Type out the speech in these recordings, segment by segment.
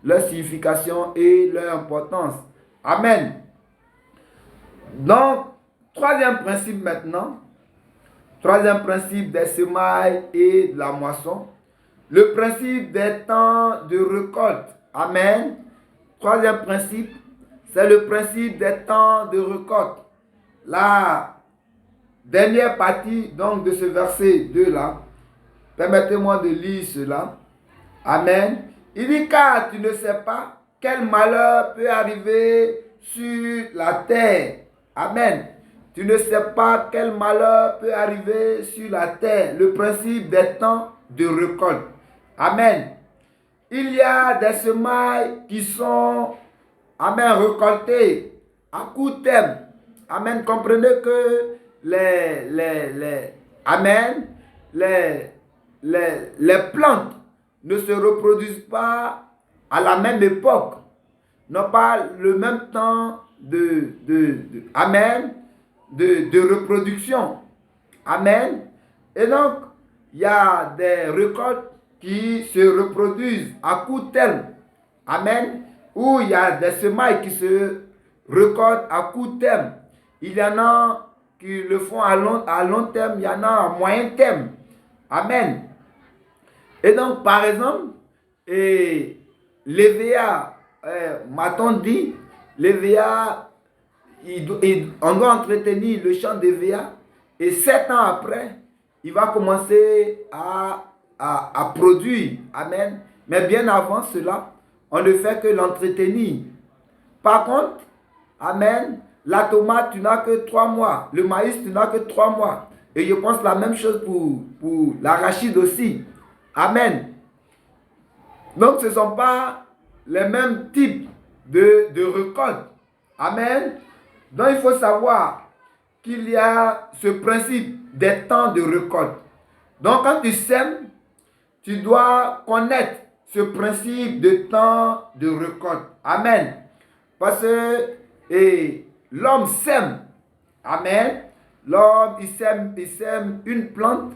leur signification et leur importance. Amen. Donc, troisième principe maintenant. Troisième principe des semailles et de la moisson. Le principe des temps de récolte. Amen. Troisième principe, c'est le principe des temps de récolte. La dernière partie donc de ce verset 2 là, permettez-moi de lire cela. Amen. Il dit car tu ne sais pas quel malheur peut arriver sur la terre. Amen. Tu ne sais pas quel malheur peut arriver sur la terre. Le principe des temps de récolte. Amen. Il y a des semailles qui sont, amen, récoltées à court terme. Amen. Comprenez que amen, les plantes ne se reproduisent pas à la même époque, n'ont pas le même temps amen, de reproduction. Amen. Et donc, il y a des récoltes qui se reproduisent à court terme. Amen. Ou il y a des semailles qui se récoltent à court terme. Il y en a qui le font à long terme, il y en a à moyen terme. Amen. Et donc, par exemple, l'EVA, m'a-t-on dit, l'EVA, on doit entretenir le champ d'EVA et 7 ans après, il va commencer à produire. Amen. Mais bien avant cela, on ne fait que l'entretenir. Par contre, amen, la tomate, tu n'as que 3 mois. Le maïs, tu n'as que 3 mois. Et je pense la même chose pour l'arachide aussi. Amen. Donc, ce ne sont pas les mêmes types de récoltes. Amen. Donc, il faut savoir qu'il y a ce principe des temps de récolte. Donc, quand tu sèmes, tu dois connaître ce principe de temps de récolte. Amen. Parce que l'homme sème. Amen. L'homme, il sème une plante,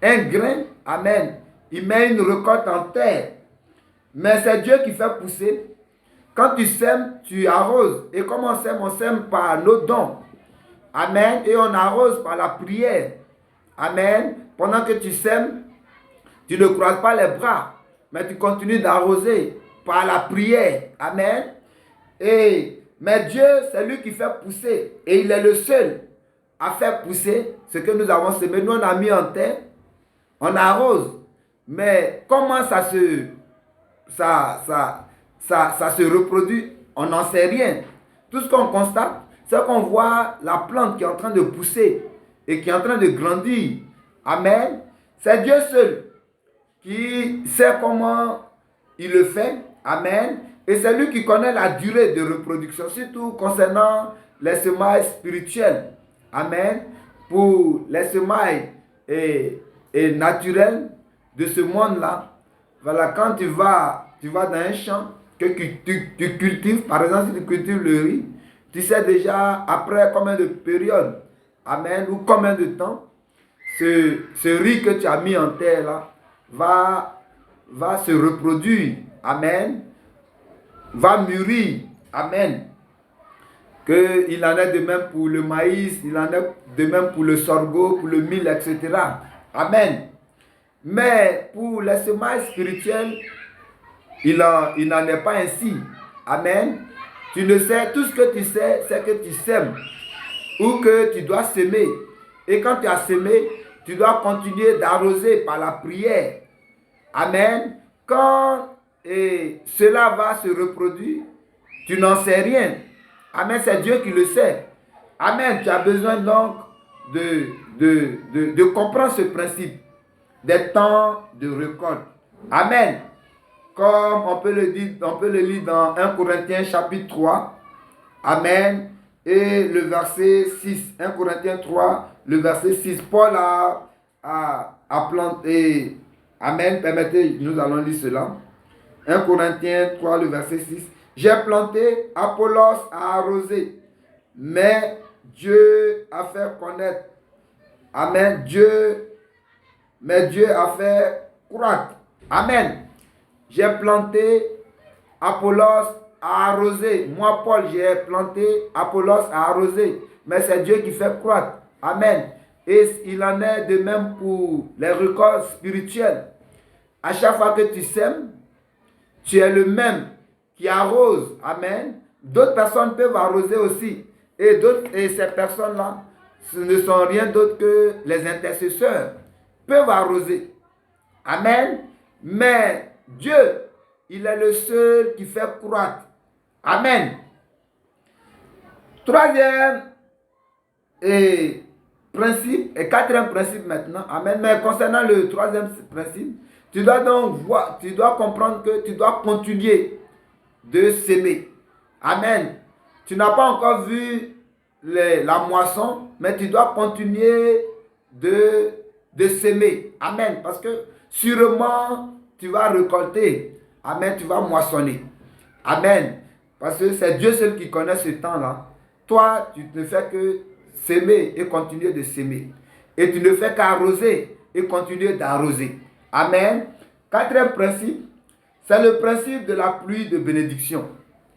un grain. Amen. Il met une récolte en terre. Mais c'est Dieu qui fait pousser. Quand tu sèmes, tu arroses. Et comme on sème par nos dons. Amen. Et on arrose par la prière. Amen. Pendant que tu sèmes, tu ne croises pas les bras, mais tu continues d'arroser par la prière. Amen. Mais Dieu, c'est lui qui fait pousser. Et il est le seul à faire pousser ce que nous avons semé. Nous, on a mis en terre, on arrose. Mais comment ça se reproduit, on n'en sait rien. Tout ce qu'on constate, c'est qu'on voit la plante qui est en train de pousser et qui est en train de grandir. Amen. C'est Dieu seul qui sait comment il le fait. Amen. Et c'est lui qui connaît la durée de reproduction, surtout concernant les semailles spirituelles. Amen. Pour les semailles naturelles de ce monde-là, voilà, quand tu vas dans un champ que tu cultives, par exemple, si tu cultives le riz, tu sais déjà après combien de périodes, amen, ou combien de temps, ce riz que tu as mis en terre là, va se reproduire. Amen. Va mûrir. Amen. Il en est de même pour le maïs, il en est de même pour le sorgho, pour le mil, etc. Amen. Mais pour les semailles spirituelles, il n'en est pas ainsi. Amen. Tu ne sais, tout ce que tu sais, c'est que tu sèmes ou que tu dois semer. Et quand tu as semé, tu dois continuer d'arroser par la prière. Amen. Quand cela va se reproduire, tu n'en sais rien. Amen. C'est Dieu qui le sait. Amen. Tu as besoin donc de comprendre ce principe des temps de récolte. Amen. Comme on peut le lire dans 1 Corinthiens chapitre 3. Amen. Et le verset 6. 1 Corinthiens 3, le verset 6. Paul a planté. Amen. Permettez, nous allons lire cela. 1 Corinthiens 3, le verset 6. J'ai planté, Apollos a arrosé, mais Dieu a fait connaître. Amen. Mais Dieu a fait croître. Amen. J'ai planté, Apollos a arrosé. Moi, Paul, j'ai planté, Apollos a arrosé. Mais c'est Dieu qui fait croître. Amen. Et il en est de même pour les récoltes spirituelles. À chaque fois que tu sèmes, tu es le même qui arrose. Amen. D'autres personnes peuvent arroser aussi. Et ces personnes-là, ce ne sont rien d'autre que les intercesseurs. Peuvent arroser. Amen. Mais Dieu, il est le seul qui fait croître. Amen. Troisième principe et quatrième principe maintenant. Amen. Mais concernant le troisième principe, tu dois donc voir, tu dois comprendre que tu dois continuer de s'aimer. Amen. Tu n'as pas encore vu la moisson, mais tu dois continuer de s'aimer. Amen. Parce que sûrement, tu vas récolter. Amen. Tu vas moissonner. Amen. Parce que c'est Dieu seul qui connaît ce temps-là. Toi, tu ne fais que s'aimer et continuer de s'aimer. Et tu ne fais qu'arroser et continuer d'arroser. Amen. Quatrième principe, c'est le principe de la pluie de bénédiction.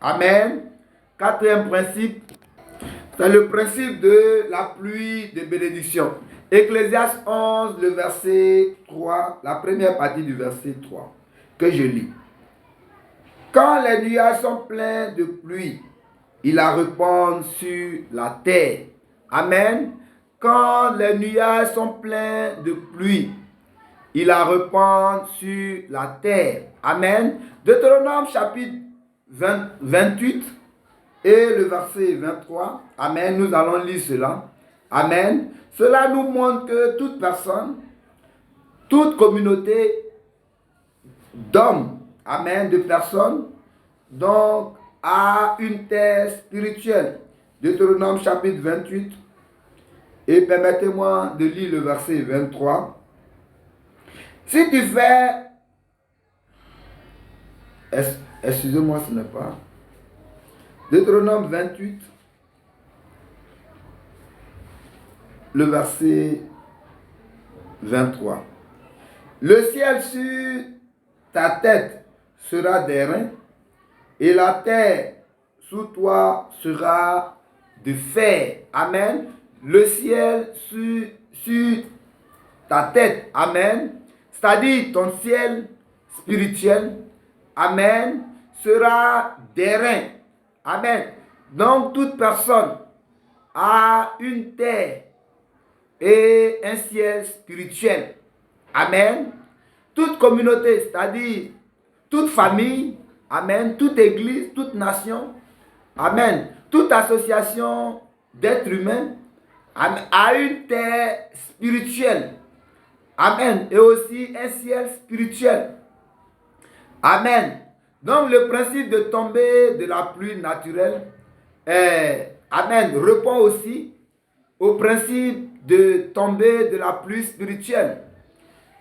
Amen. Quatrième principe, c'est le principe de la pluie de bénédiction. Ecclésiaste 11, le verset 3, la première partie du verset 3, que je lis. Quand les nuages sont pleins de pluie, ils la répandent sur la terre. Amen. Quand les nuages sont pleins de pluie, ils la répandent sur la terre. Amen. Deutéronome chapitre 28 et le verset 23. Amen. Nous allons lire cela. Amen. Cela nous montre que toute personne, toute communauté d'hommes, amen, de personnes, donc, a une terre spirituelle. Deutéronome chapitre 28. Et permettez-moi de lire le verset 23. Si tu fais... Excusez-moi, ce n'est pas... Deutéronome 28. Le verset 23. Le ciel sur ta tête sera d'airain, et la terre sous toi sera de fer. Amen. Le ciel sur ta tête. Amen. C'est-à-dire ton ciel spirituel. Amen. Sera d'airain. Amen. Donc toute personne a une terre et un ciel spirituel. Amen. Toute communauté, c'est-à-dire toute famille, amen, toute église, toute nation, amen, toute association d'êtres humains, amen, a une terre spirituelle, amen, et aussi un ciel spirituel. Amen. Donc le principe de tomber de la pluie naturelle, amen, répond aussi au principe de tomber de la pluie spirituelle.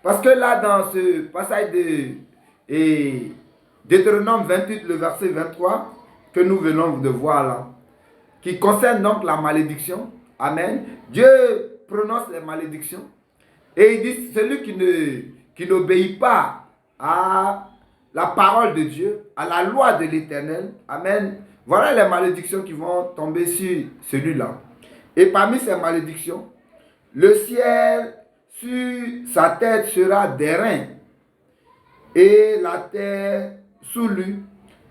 Parce que là, dans ce passage de Deutéronome 28, le verset 23, que nous venons de voir là, qui concerne donc la malédiction, amen, Dieu prononce les malédictions, et il dit, celui qui n'obéit pas à la parole de Dieu, à la loi de l'Éternel, amen, voilà les malédictions qui vont tomber sur celui-là. Et parmi ces malédictions, le ciel sur sa tête sera d'airain, et la terre sous lui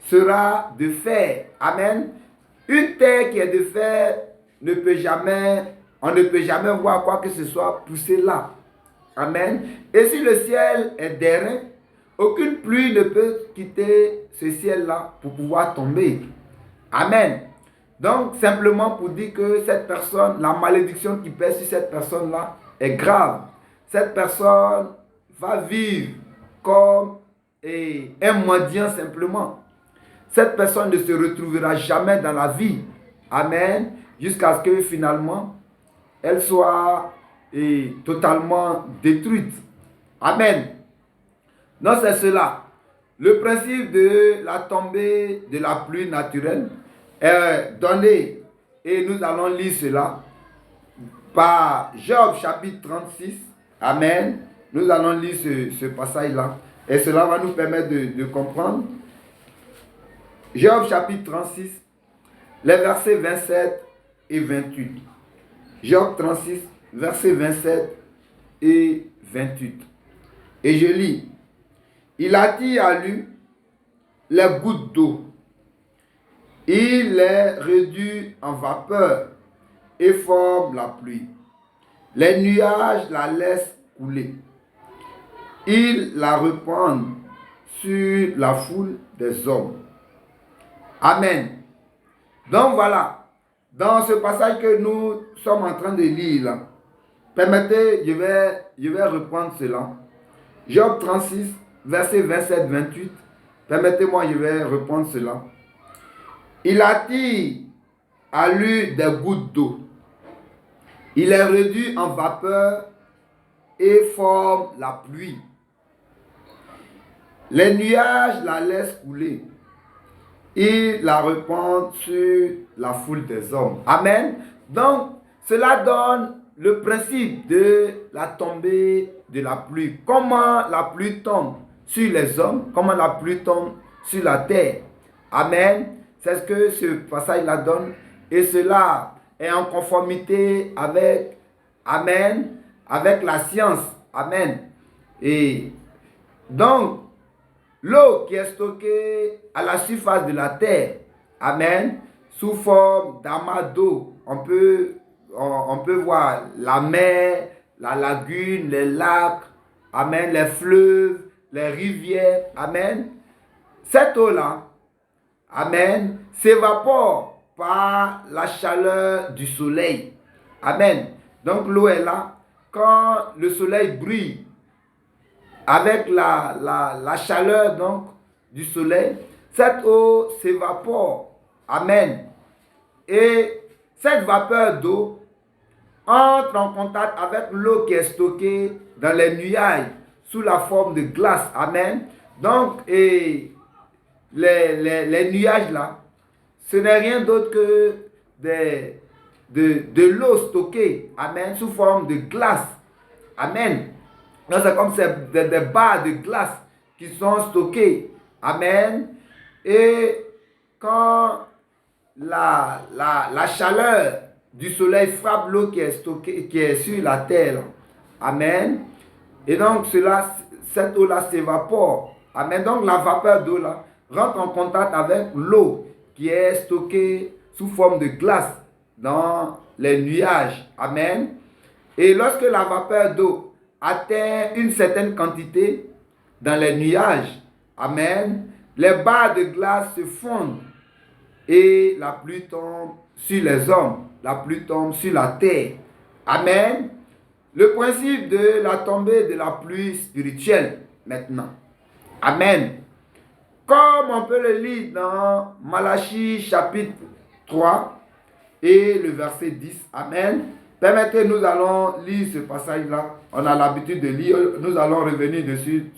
sera de fer. Amen. Une terre qui est de fer, on ne peut jamais voir quoi que ce soit pousser là. Amen. Et si le ciel est d'airain, aucune pluie ne peut quitter ce ciel-là pour pouvoir tomber. Amen. Donc, simplement pour dire que cette personne, la malédiction qui pèse sur cette personne-là est grave. Cette personne va vivre comme un mendiant simplement. Cette personne ne se retrouvera jamais dans la vie. Amen. Jusqu'à ce que finalement, elle soit totalement détruite. Amen. Donc c'est cela. Le principe de la tombée de la pluie naturelle est donné, et nous allons lire cela par Job chapitre 36. Amen. Nous allons lire ce passage-là, et cela va nous permettre de comprendre Job chapitre 36, les versets 27 et 28. Job 36, versets 27 et 28. Et je lis. Il attire à lui les gouttes d'eau. Il les réduit en vapeur et forme la pluie. Les nuages la laissent couler. Il la répand sur la foule des hommes. Amen. Donc voilà, dans ce passage que nous sommes en train de lire, là, permettez, je vais reprendre cela. Job 36, verset 27-28. Permettez-moi, je vais reprendre cela. Il attire à lui des gouttes d'eau. Il est réduit en vapeur et forme la pluie. Les nuages la laissent couler. Il la répand sur la foule des hommes. Amen. Donc, cela donne le principe de la tombée de la pluie. Comment la pluie tombe sur les hommes, comment la pluie tombe sur la terre. Amen. C'est ce que ce passage-là donne. Et cela est en conformité avec, amen, avec la science. Amen. Et donc, l'eau qui est stockée à la surface de la terre, amen, sous forme d'amas d'eau. On peut voir la mer, la lagune, les lacs, amen, les fleuves, les rivières, amen. Cette eau-là, amen, s'évapore par la chaleur du soleil. Amen. Donc l'eau est là. Quand le soleil brille, avec la chaleur donc du soleil, cette eau s'évapore. Amen. Et cette vapeur d'eau entre en contact avec l'eau qui est stockée dans les nuages sous la forme de glace. Amen. Donc, et les nuages là, ce n'est rien d'autre que de l'eau stockée. Amen. Sous forme de glace. Amen. Donc c'est comme des barres de glace qui sont stockées. Amen. Et quand la chaleur du soleil frappe l'eau qui est stockée, qui est sur la terre. Amen. Et donc cette eau-là s'évapore. Amen. Donc la vapeur d'eau là rentre en contact avec l'eau qui est stockée sous forme de glace dans les nuages. Amen. Et lorsque la vapeur d'eau atteint une certaine quantité dans les nuages, amen, les barres de glace se fondent et la pluie tombe sur les hommes, la pluie tombe sur la terre. Amen. Le principe de la tombée de la pluie spirituelle maintenant. Amen. Comme on peut le lire dans Malachie chapitre 3 et le verset 10. Amen. Permettez, nous allons lire ce passage-là. On a l'habitude de lire. Nous allons revenir dessus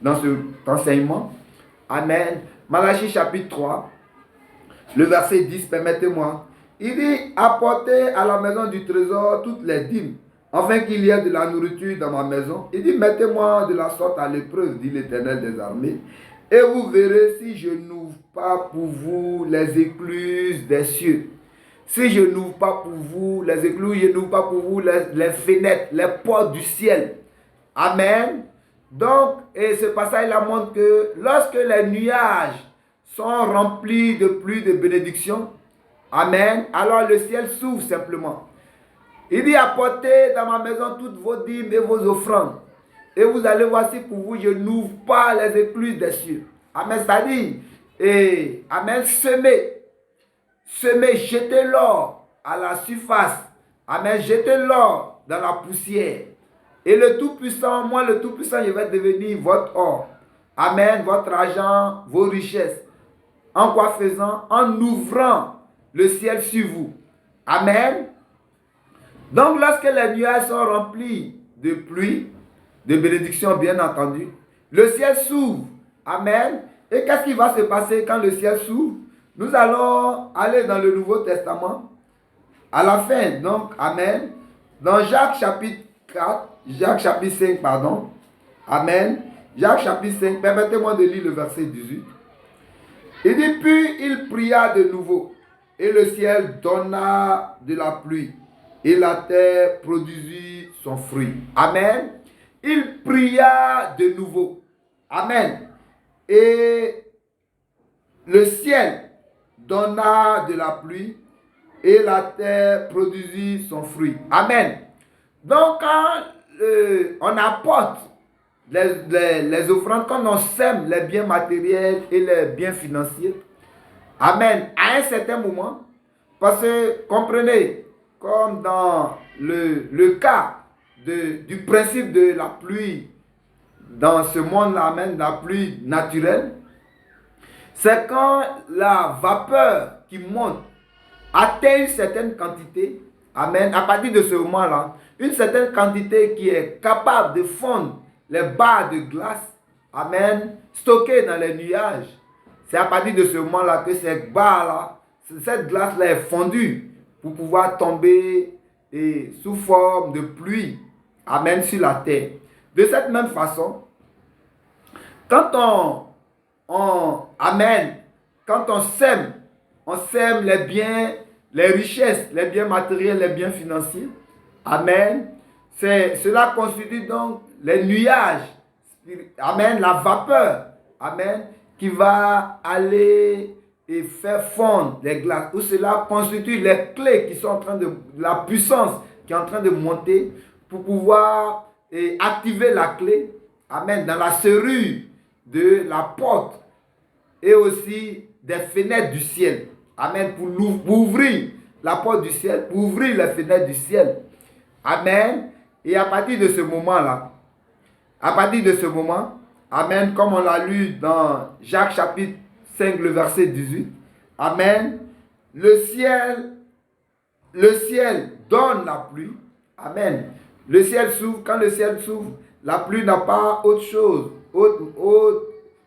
dans cet enseignement. Amen. Malachie chapitre 3, le verset 10, permettez-moi. Il dit, apportez à la maison du trésor toutes les dîmes, afin qu'il y ait de la nourriture dans ma maison. Il dit, mettez-moi de la sorte à l'épreuve, dit l'Éternel des armées, et vous verrez si je n'ouvre pas pour vous les écluses des cieux. Si je n'ouvre pas pour vous les écluses, je n'ouvre pas pour vous les fenêtres, les portes du ciel. Amen. Donc, et ce passage-là montre que lorsque les nuages sont remplis de pluie de bénédictions, amen, alors le ciel s'ouvre simplement. Il dit, apportez dans ma maison toutes vos dîmes et vos offrandes. Et vous allez voir si pour vous, je n'ouvre pas les écluses des cieux. Amen, c'est-à-dire, et amen, semez, jetez l'or à la surface. Amen, jetez l'or dans la poussière. Et le Tout-Puissant, moi le Tout-Puissant, je vais devenir votre or. Amen, votre argent, vos richesses. En quoi faisant? En ouvrant le ciel sur vous. Amen. Donc lorsque les nuages sont remplis de pluie, de bénédictions bien entendu, le ciel s'ouvre. Amen. Et qu'est-ce qui va se passer quand le ciel s'ouvre? Nous allons aller dans le Nouveau Testament. À la fin, donc, amen. Dans Jacques chapitre 5, pardon. Amen. Jacques chapitre 5, permettez-moi de lire le verset 18. Il dit, puis il pria de nouveau, et le ciel donna de la pluie, et la terre produisit son fruit. Amen. Il pria de nouveau. Amen. Et le ciel donna de la pluie, et la terre produisit son fruit. Amen. Donc, quand on apporte les offrandes, quand on sème les biens matériels et les biens financiers, amen, à un certain moment, parce que, comprenez, comme dans le cas du principe de la pluie, dans ce monde-là, amen, la pluie naturelle, c'est quand la vapeur qui monte atteint une certaine quantité, amen, à partir de ce moment-là, une certaine quantité qui est capable de fondre les barres de glace, amen, stockées dans les nuages. C'est à partir de ce moment-là que cette barre-là, cette glace-là est fondue pour pouvoir tomber sous forme de pluie, amen, sur la terre. De cette même façon, quand amen, quand on sème les biens, les richesses, les biens matériels, les biens financiers. Amen. Cela constitue donc les nuages. Amen. La vapeur. Amen. Qui va aller et faire fondre les glaces. Ou cela constitue les clés qui sont en train de, la puissance qui est en train de monter pour pouvoir activer la clé. Amen. Dans la serrure de la porte et aussi des fenêtres du ciel. Amen. Pour ouvrir la porte du ciel, pour ouvrir les fenêtres du ciel. Amen. Et à partir de ce moment-là, amen, comme on l'a lu dans Jacques chapitre 5, le verset 18, amen, le ciel donne la pluie. Amen. Le ciel s'ouvre, quand le ciel s'ouvre, la pluie n'a pas autre chose, autre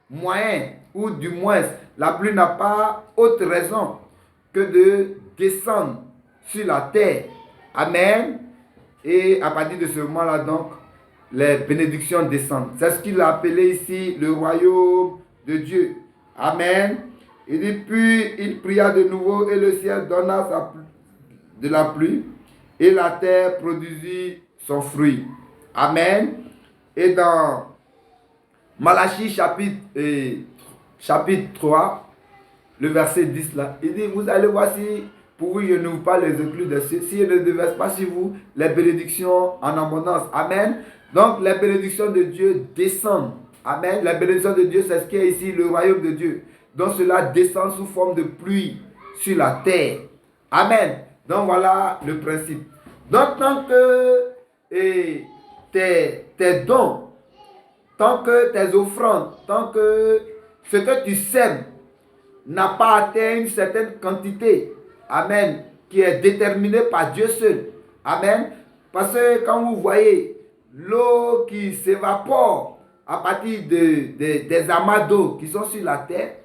moyen, ou du moins, la pluie n'a pas autre raison que de descendre sur la terre. Amen. Et à partir de ce moment-là, donc, les bénédictions descendent. C'est ce qu'il a appelé ici le royaume de Dieu. Amen. Il dit, puis il pria de nouveau et le ciel donna de la pluie et la terre produisit son fruit. Amen. Et dans Malachie chapitre 3, le verset 10 là, il dit, vous allez voir si pour vous je n'ouvre pas les éclus des cieux, si je ne déverse pas sur vous les bénédictions en abondance. Amen. Donc les bénédictions de Dieu descendent. Amen. Les bénédictions de Dieu, c'est ce qui est ici le royaume de Dieu. Donc cela descend sous forme de pluie sur la terre. Amen. Donc voilà le principe. Donc tant que tes dons, tant que tes offrandes, tant que ce que tu sèmes n'a pas atteint une certaine quantité, amen, qui est déterminée par Dieu seul, amen, parce que quand vous voyez l'eau qui s'évapore à partir des amas d'eau qui sont sur la terre,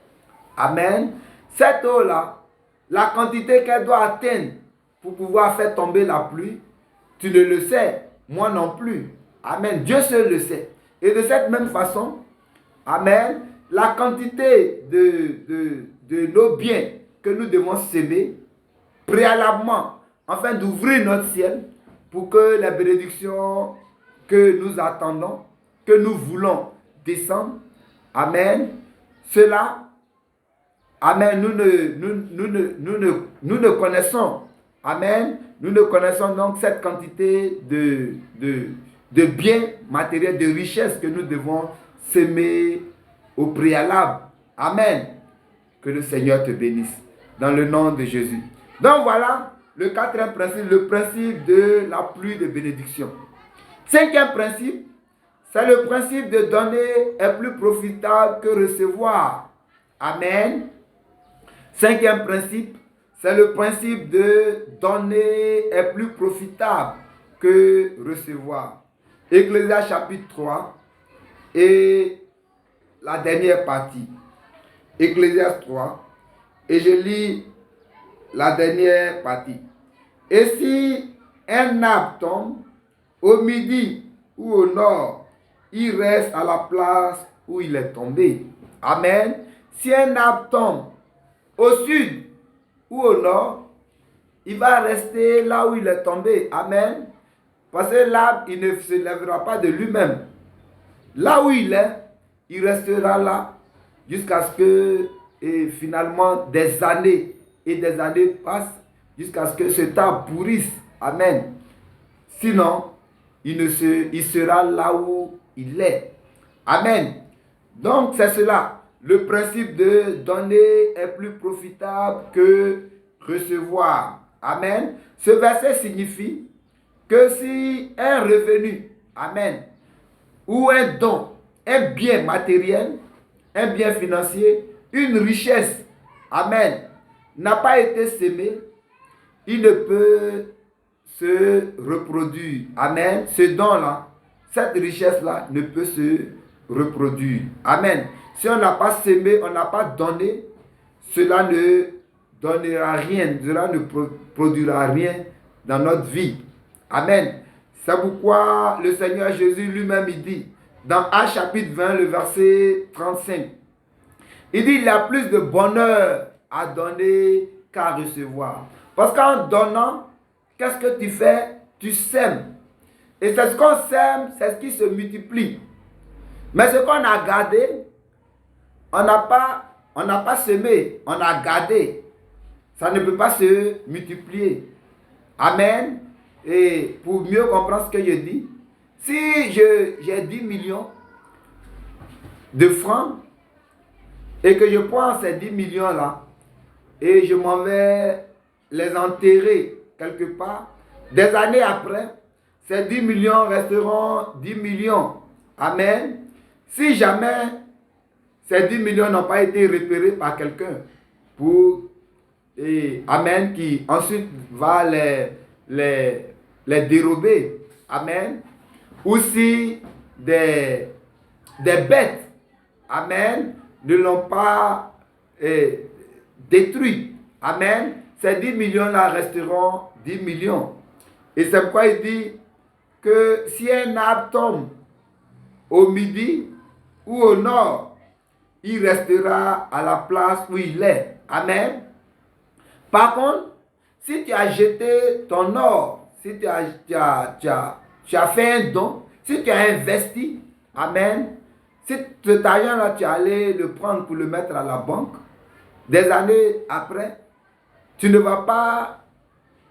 amen, cette eau-là, la quantité qu'elle doit atteindre pour pouvoir faire tomber la pluie, tu ne le sais, moi non plus, amen, Dieu seul le sait. Et de cette même façon, amen, la quantité de nos biens que nous devons s'aimer préalablement, afin d'ouvrir notre ciel pour que les bénédictions que nous attendons, que nous voulons descendre, amen, cela, amen, nous ne connaissons, amen, nous ne connaissons donc cette quantité de biens matériels, de richesses que nous devons s'aimer au préalable. Amen. Que le Seigneur te bénisse. Dans le nom de Jésus. Donc voilà le quatrième principe, le principe de la pluie de bénédiction. Cinquième principe, c'est le principe de donner est plus profitable que recevoir. Amen. Cinquième principe, c'est le principe de donner est plus profitable que recevoir. Ecclésiaste chapitre 3 et la dernière partie. Ecclésiaste 3 et je lis la dernière partie. Et si un arbre tombe au midi ou au nord, il reste à la place où il est tombé. Amen. si un arbre tombe au sud ou au nord, il va rester là où il est tombé. Amen. Parce que l'arbre, il ne se lèvera pas de lui-même. Là où il est, il restera là jusqu'à ce que, et finalement, des années et des années passent jusqu'à ce que cet arbre pourrisse. Amen. Sinon, il sera là où il est. Amen. Donc, c'est cela. Le principe de donner est plus profitable que recevoir. Amen. Ce verset signifie que si un revenu, amen, ou un don, un bien matériel, un bien financier, une richesse, amen, n'a pas été sémé, il ne peut se reproduire. Amen. Ce don-là, cette richesse-là ne peut se reproduire. Amen. Si on n'a pas sémé, on n'a pas donné, cela ne donnera rien, cela ne produira rien dans notre vie. Amen. C'est pourquoi le Seigneur Jésus lui-même il dit, dans Actes chapitre 20, le verset 35, il dit, il y a plus de bonheur à donner qu'à recevoir. Parce qu'en donnant, qu'est-ce que tu fais? Tu sèmes. Et c'est ce qu'on sème, c'est ce qui se multiplie. Mais ce qu'on a gardé, on n'a pas semé, on a gardé. Ça ne peut pas se multiplier. Amen. Et pour mieux comprendre ce que je dis, si j'ai 10 millions de francs et que je prends ces 10 millions-là et je m'en vais les enterrer quelque part, des années après, ces 10 millions resteront 10 millions. Amen. Si jamais ces 10 millions n'ont pas été repérés par quelqu'un amen, qui ensuite va les dérober. Amen. Ou si des bêtes, amen, ne l'ont pas détruit. Amen. Ces 10 millions-là resteront 10 millions. Et c'est pourquoi il dit que si un arbre tombe au midi ou au nord, il restera à la place où il est. Amen. Par contre, si tu as jeté ton or, si tu as fait un don, si tu as investi, amen, si cet argent-là, tu allais le prendre pour le mettre à la banque, des années après, tu ne vas pas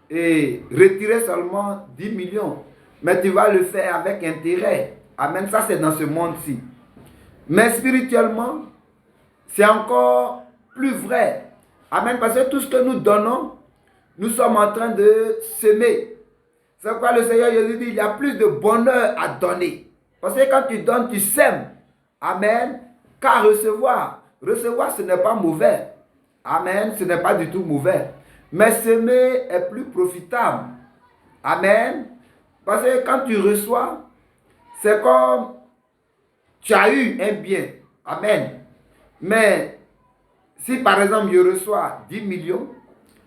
retirer seulement 10 millions, mais tu vas le faire avec intérêt. Amen, ça c'est dans ce monde-ci. Mais spirituellement, c'est encore plus vrai. Amen, parce que tout ce que nous donnons, nous sommes en train de semer. C'est pourquoi le Seigneur Jésus dit, il y a plus de bonheur à donner. Parce que quand tu donnes, tu sèmes. Amen. Qu'à recevoir. Recevoir, ce n'est pas mauvais. Amen, ce n'est pas du tout mauvais. Mais semer est plus profitable. Amen. Parce que quand tu reçois, c'est comme tu as eu un bien. Amen. Mais si par exemple je reçois 10 millions,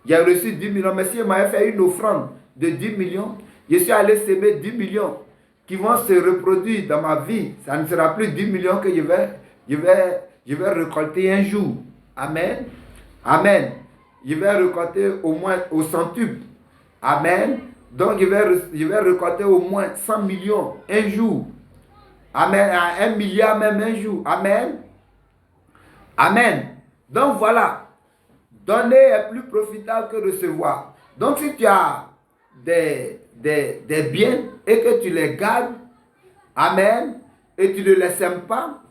j'ai reçu 10 millions, mais si je m'avais fait une offrande de 10 millions, je suis allé semer 10 millions qui vont se reproduire dans ma vie. Ça ne sera plus 10 millions que je vais récolter un jour. Amen. Amen. Je vais récolter au moins au centuple. Amen. Donc je vais récolter au moins 100 millions un jour. Amen. À 1 milliard même un jour. Amen. Amen. Donc voilà. Donner est plus profitable que recevoir. Donc si tu as des biens et que tu les gardes, amen, et tu ne les sèmes pas,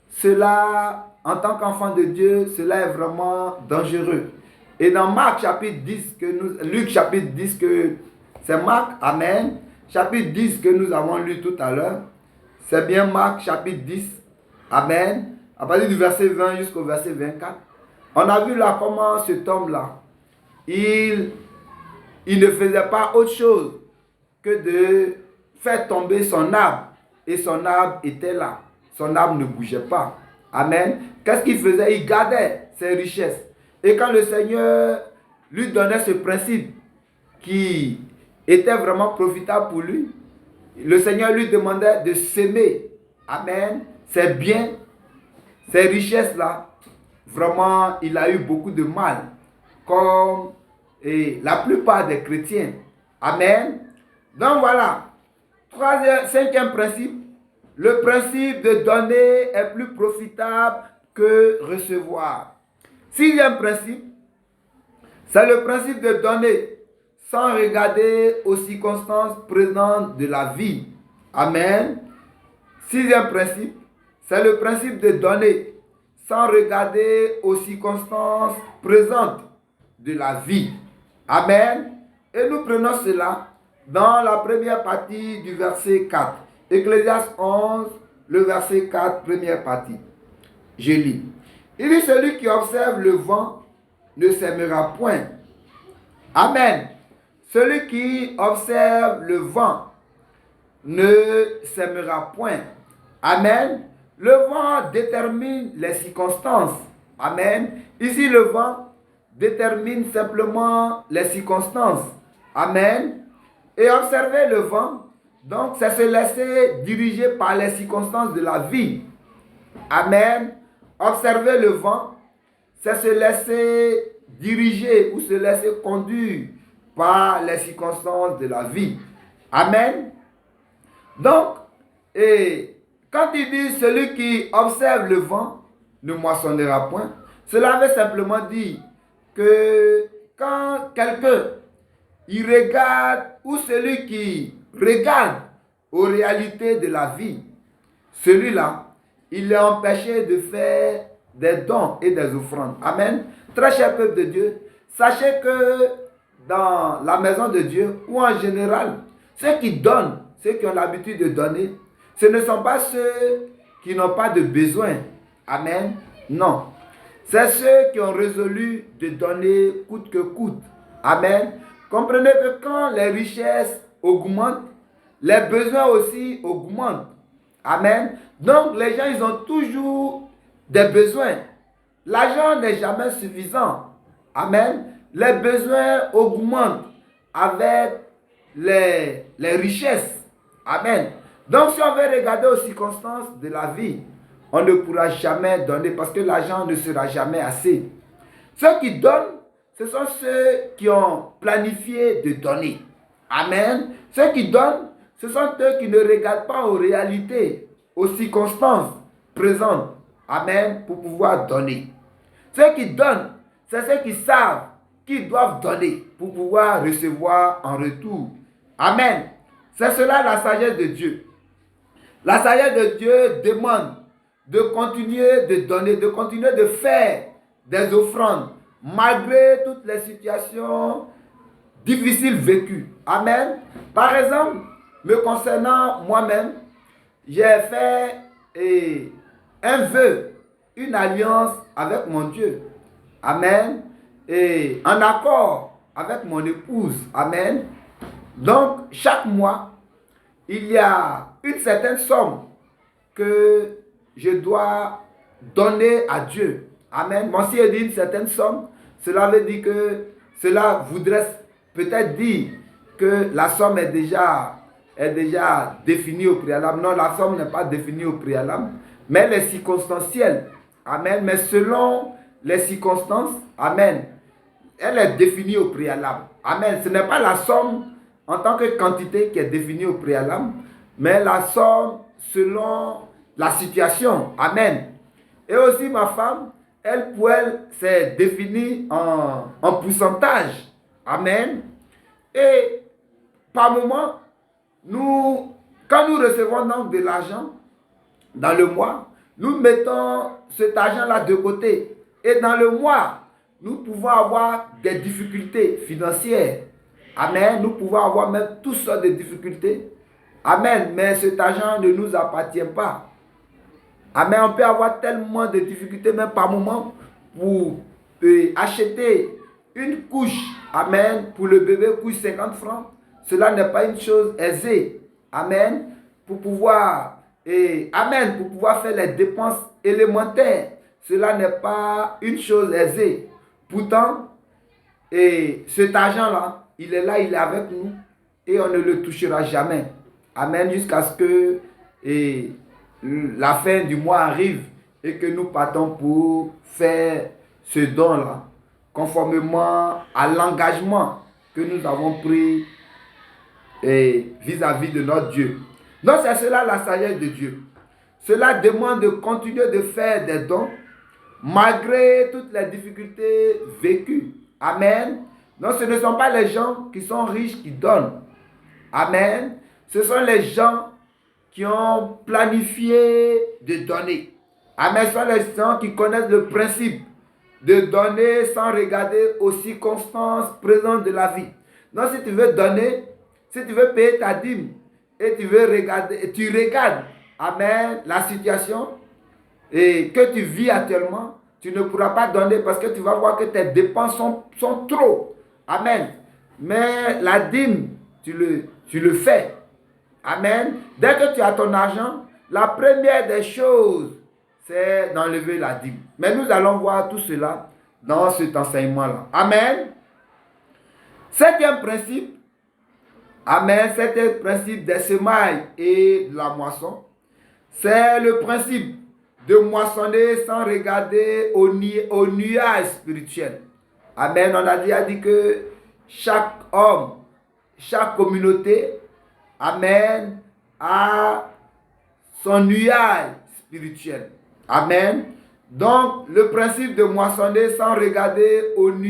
cela, en tant qu'enfant de Dieu, cela est vraiment dangereux. Et dans Marc chapitre 10, Luc chapitre 10, c'est Marc, amen, chapitre 10 que nous avons lu tout à l'heure, c'est bien Marc chapitre 10, amen, à partir du verset 20 jusqu'au verset 24. On a vu là comment cet homme-là, il ne faisait pas autre chose que de faire tomber son arbre. Et son arbre était là. Son arbre ne bougeait pas. Amen. Qu'est-ce qu'il faisait? Il gardait ses richesses. Et quand le Seigneur lui donnait ce principe qui était vraiment profitable pour lui, le Seigneur lui demandait de s'aimer. Amen. Ses biens, ces richesses-là vraiment, il a eu beaucoup de mal, comme la plupart des chrétiens. Amen. Donc voilà. Cinquième principe, le principe de donner est plus profitable que recevoir. Sixième principe, c'est le principe de donner sans regarder aux circonstances présentes de la vie. Amen. Sixième principe, c'est le principe de donner sans regarder aux circonstances présentes de la vie. Amen. Et nous prenons cela dans la première partie du verset 4. Ecclésiaste 11, le verset 4, première partie. Je lis. Il dit, celui qui observe le vent ne sèmera point. Amen. Celui qui observe le vent ne sèmera point. Amen. Le vent détermine les circonstances. Amen. Ici, le vent détermine simplement les circonstances. Amen. Et observer le vent, donc, c'est se laisser diriger par les circonstances de la vie. Amen. Observer le vent, c'est se laisser diriger ou se laisser conduire par les circonstances de la vie. Amen. Donc, quand il dit celui qui observe le vent ne moissonnera point, cela veut simplement dire que quand quelqu'un il regarde, ou celui qui regarde aux réalités de la vie, celui-là, il est empêché de faire des dons et des offrandes. Amen. Très cher peuple de Dieu, sachez que dans la maison de Dieu, ou en général, ceux qui donnent, ceux qui ont l'habitude de donner, ce ne sont pas ceux qui n'ont pas de besoin. Amen. Non. C'est ceux qui ont résolu de donner coûte que coûte. Amen. Comprenez que quand les richesses augmentent, les besoins aussi augmentent. Amen. Donc les gens, ils ont toujours des besoins. L'argent n'est jamais suffisant. Amen. Les besoins augmentent avec les richesses. Amen. Donc si on veut regarder aux circonstances de la vie, on ne pourra jamais donner parce que l'argent ne sera jamais assez. Ceux qui donnent, ce sont ceux qui ont planifié de donner. Amen. Ceux qui donnent, ce sont ceux qui ne regardent pas aux réalités, aux circonstances présentes. Amen. Pour pouvoir donner. Ceux qui donnent, c'est ceux qui savent qu'ils doivent donner pour pouvoir recevoir en retour. Amen. C'est cela la sagesse de Dieu. La sagesse de Dieu demande de continuer de donner, de continuer de faire des offrandes, malgré toutes les situations difficiles vécues. Amen. Par exemple, me concernant moi-même, j'ai fait un vœu, une alliance avec mon Dieu. Amen. Et en accord avec mon épouse. Amen. Donc, chaque mois, il y a une certaine somme que je dois donner à Dieu. Amen. Bon, si je dis une certaine somme, cela veut dire que cela voudrait peut-être dire que la somme est déjà définie au préalable. Non, la somme n'est pas définie au préalable, mais elle est circonstancielle. Amen. Mais selon les circonstances, amen, elle est définie au préalable. Amen. Ce n'est pas la somme en tant que quantité qui est définie au préalable, mais la somme selon la situation. Amen. Et aussi ma femme, elle, pour elle, c'est défini en pourcentage. Amen. Et par moment, quand nous recevons donc de l'argent dans le mois, nous mettons cet argent-là de côté. Et dans le mois, nous pouvons avoir des difficultés financières. Amen. Nous pouvons avoir même toutes sortes de difficultés. Amen. Mais cet argent ne nous appartient pas. Amen. On peut avoir tellement de difficultés, même par moment, pour acheter une couche. Amen. Pour le bébé, couche 50 francs. Cela n'est pas une chose aisée. Amen. Pour pouvoir, amen, pour pouvoir faire les dépenses élémentaires. Cela n'est pas une chose aisée. Pourtant, cet argent-là, il est là, il est avec nous. Et on ne le touchera jamais. Amen. Jusqu'à ce que la fin du mois arrive et que nous partons pour faire ce don-là, conformément à l'engagement que nous avons pris vis-à-vis de notre Dieu. Donc c'est cela la sagesse de Dieu. Cela demande de continuer de faire des dons malgré toutes les difficultés vécues. Amen. Donc ce ne sont pas les gens qui sont riches qui donnent. Amen. Ce sont les gens qui ont planifié de donner. Amen. Ce sont les gens qui connaissent le principe de donner sans regarder aux circonstances présentes de la vie. Donc si tu veux donner, si tu veux payer ta dîme et tu veux regarder, et tu regardes, amen, la situation et que tu vis actuellement, tu ne pourras pas donner parce que tu vas voir que tes dépenses sont trop. Amen. Mais la dîme, tu le fais. Amen. Dès que tu as ton argent, la première des choses, c'est d'enlever la dîme. Mais nous allons voir tout cela dans cet enseignement-là. Amen. Septième principe. Amen. Septième principe des semailles et de la moisson. C'est le principe de moissonner sans regarder au nuage spirituel. Amen. On a déjà dit que chaque homme, chaque communauté, amen, a son nuage spirituel. Amen. Donc, le principe de moissonner sans regarder au nuage